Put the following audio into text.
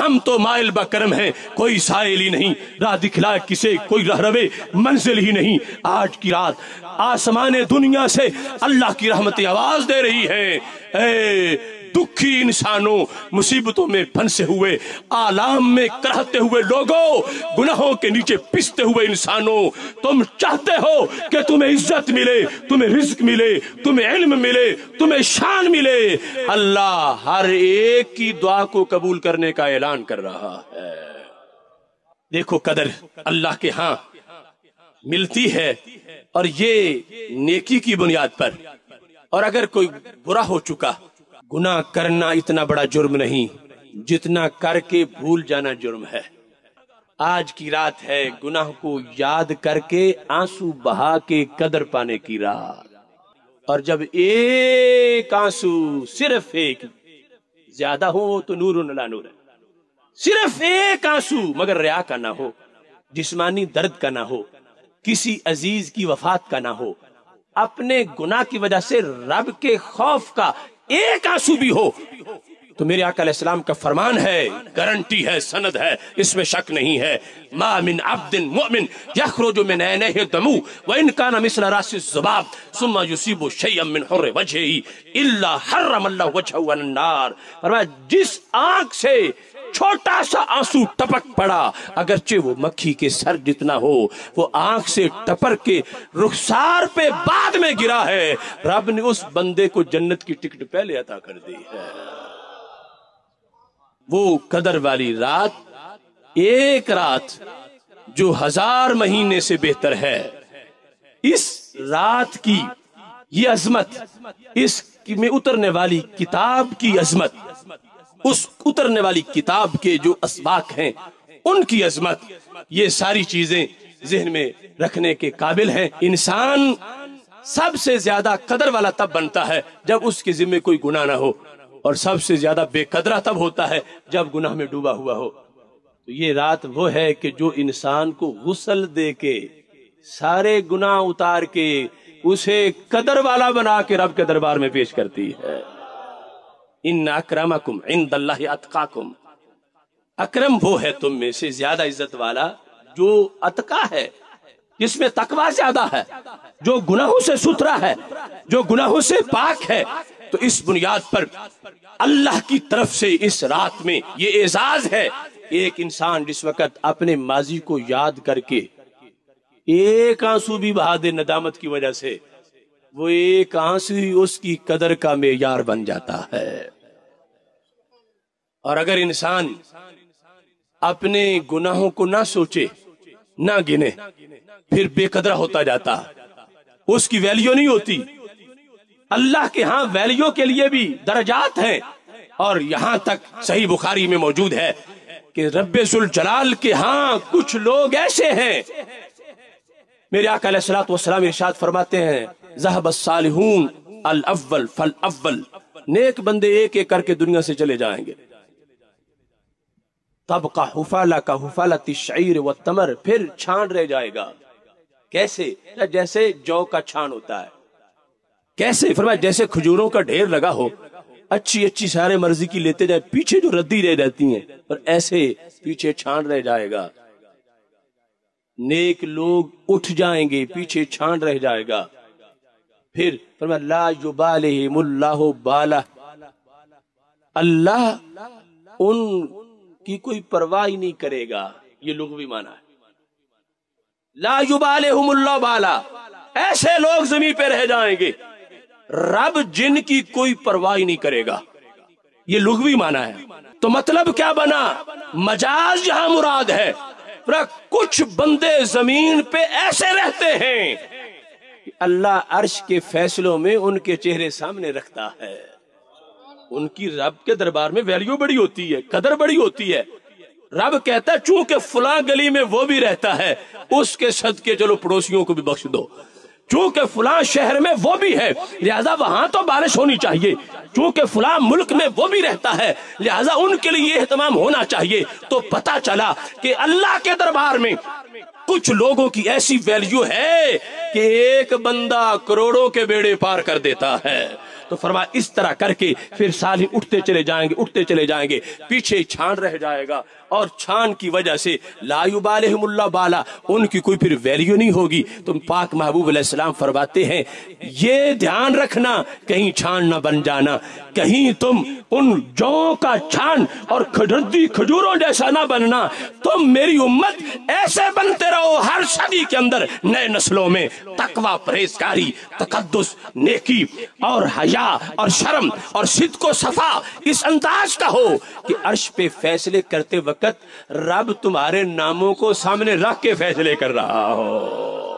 ہم تو مائل بکرم ہیں، کوئی سائل ہی نہیں، راہ دکھلائے کسے کوئی رہروے منزل ہی نہیں۔ آج کی رات آسمان دنیا سے اللہ کی رحمتیں آواز دے رہی ہیں، اے دکھی انسانوں، مصیبتوں میں پھنسے ہوئے، آلام میں کرہتے ہوئے لوگوں، گناہوں کے نیچے پستے ہوئے انسانوں، تم چاہتے ہو کہ تمہیں عزت ملے، تمہیں رزق ملے، تمہیں علم ملے، تمہیں شان ملے، اللہ ہر ایک کی دعا کو قبول کرنے کا اعلان کر رہا ہے۔ دیکھو قدر اللہ کے ہاں ملتی ہے، اور یہ نیکی کی بنیاد پر۔ اور اگر کوئی برا ہو چکا، گناہ کرنا اتنا بڑا جرم نہیں جتنا کر کے بھول جانا جرم ہے۔ آج کی رات ہے گناہ کو یاد کر کے آنسو بہا کے قدر پانے کی رات، اور جب ایک آنسو، صرف ایک، زیادہ ہو تو نور لا نور ہے، صرف ایک آنسو مگر ریا کا نہ ہو، جسمانی درد کا نہ ہو، کسی عزیز کی وفات کا نہ ہو، اپنے گناہ کی وجہ سے رب کے خوف کا ایک آنسو بھی ہو، تو میرے آقا علیہ السلام کا فرمان ہے، گارنٹی ہے، سند ہے، اس میں شک نہیں ہے، ما من عبد مؤمن یخرج من عینیہ دم وان کان مثل راس الذباب ثم یصیب شیئا من حر وجهہ الا حرم اللہ وجهہ علی النار۔ فرمایا جس آنکھ سے چھوٹا سا آنسو ٹپک پڑا، اگرچہ وہ مکھی کے سر جتنا ہو، وہ آنکھ سے ٹپک کے رخسار پہ بعد میں گرا ہے، رب نے اس بندے کو جنت کی ٹکٹ پہلے عطا کر دی ہے۔ وہ قدر والی رات، ایک رات جو 1000 مہینے سے بہتر ہے، اس رات کی یہ عظمت، اس میں اترنے والی کتاب کی عظمت، اس اترنے والی کتاب کے جو اسباق ہیں ان کی عظمت، یہ ساری چیزیں ذہن میں رکھنے کے قابل ہیں۔ انسان سب سے زیادہ قدر والا تب بنتا ہے جب اس کے ذمہ کوئی گناہ نہ ہو، اور سب سے زیادہ بے قدرہ تب ہوتا ہے جب گناہ میں ڈوبا ہوا ہو۔ تو یہ رات وہ ہے کہ جو انسان کو غسل دے کے، سارے گناہ اتار کے، اسے قدر والا بنا کے رب کے دربار میں پیش کرتی ہے۔ ان اکرمکم عند اللہ اتقاکم، اکرم وہ ہے تم میں سے زیادہ عزت والا جو اتقا ہے، جس میں تقوی زیادہ ہے، جو گناہوں سے ستھرا ہے، جو گناہوں سے پاک ہے۔ تو اس بنیاد پر اللہ کی طرف سے اس رات میں یہ اعزاز ہے، ایک انسان جس وقت اپنے ماضی کو یاد کر کے ایک آنسو بھی بہا دے ندامت کی وجہ سے، وہ ایک آنسو ہی اس کی قدر کا معیار بن جاتا ہے۔ اور اگر انسان اپنے گناہوں کو نہ سوچے، نہ گنے، پھر بے قدرہ ہوتا جاتا، اس کی ویلیو نہیں ہوتی۔ اللہ کے ہاں ویلیو کے لیے بھی درجات ہیں، اور یہاں تک صحیح بخاری میں موجود ہے کہ رب ذوالجلال کے ہاں کچھ لوگ ایسے ہیں، میرے آقا علیہ الصلوۃ والسلام ارشاد فرماتے ہیں، ذهب الصالحون الاول فالاول، نیک بندے ایک ایک کر کے دنیا سے چلے جائیں گے، تبقى حفالہ کا حفالۃ الشعیر والتمر، پھر چھان رہ جائے گا۔ کیسے؟ جیسے جو کا چھان ہوتا ہے۔ کیسے؟ فرمایا جیسے کھجوروں کا ڈھیر لگا ہو، اچھی اچھی سارے مرضی کی لیتے جائے، پیچھے جو ردی رہ جاتی ہیں، اور ایسے پیچھے چھان رہ جائے گا۔ نیک لوگ اٹھ جائیں گے، پیچھے چھان رہ جائے گا۔ پھر فرمایا لا یبالہم اللہ بالہ، اللہ ان کی کوئی پرواہ نہیں کرے گا۔ یہ لغوی معنی ہے، لا یبالہم اللہ بالہ، ایسے لوگ زمین پہ رہ جائیں گے، رب جن کی کوئی پرواہ نہیں کرے گا۔ یہ لغوی معنی ہے۔ تو مطلب کیا بنا؟ مجاز یہاں مراد ہے، کچھ بندے زمین پہ ایسے رہتے ہیں کہ اللہ عرش کے فیصلوں میں ان کے چہرے سامنے رکھتا ہے، ان کی رب کے دربار میں ویلیو بڑی ہوتی ہے، قدر بڑی ہوتی ہے۔ رب کہتا ہے چونکہ فلاں گلی میں وہ بھی رہتا ہے، اس کے صدقے چلو پڑوسیوں کو بھی بخش دو، چونکہ فلاں شہر میں وہ بھی ہے لہذا وہاں تو بارش ہونی چاہیے، چونکہ فلاں ملک میں وہ بھی رہتا ہے لہذا ان کے لیے اہتمام ہونا چاہیے۔ تو پتا چلا کہ اللہ کے دربار میں کچھ لوگوں کی ایسی ویلیو ہے کہ ایک بندہ کروڑوں کے بیڑے پار کر دیتا ہے۔ تو فرمایا اس طرح کر کے پھر صالحین اٹھتے چلے جائیں گے، پیچھے چھان رہ جائے گا، اور چھان کی وجہ سے لا یبالہم اللہ بالا، ان کی کوئی پھر ویلیو نہیں ہوگی۔ تو پاک محبوب علیہ السلام فرماتے ہیں یہ دھیان رکھنا کہیں چھان نہ بن جانا، کہیں تم ان جوؤں کا چھان اور کھجردی کھجوروں جیسا نہ بننا، تم میری امت ایسے بنتے رہو ہر صدی کے اندر نئے نسلوں میں تقوی، پرہیزگاری، تقدس، نیکی اور حیا اور شرم اور صدق و صفا اس انداز کا ہو کہ عرش پہ فیصلے کرتے وقت رب تمہارے ناموں کو سامنے رکھ کے فیصلے کر رہا ہو۔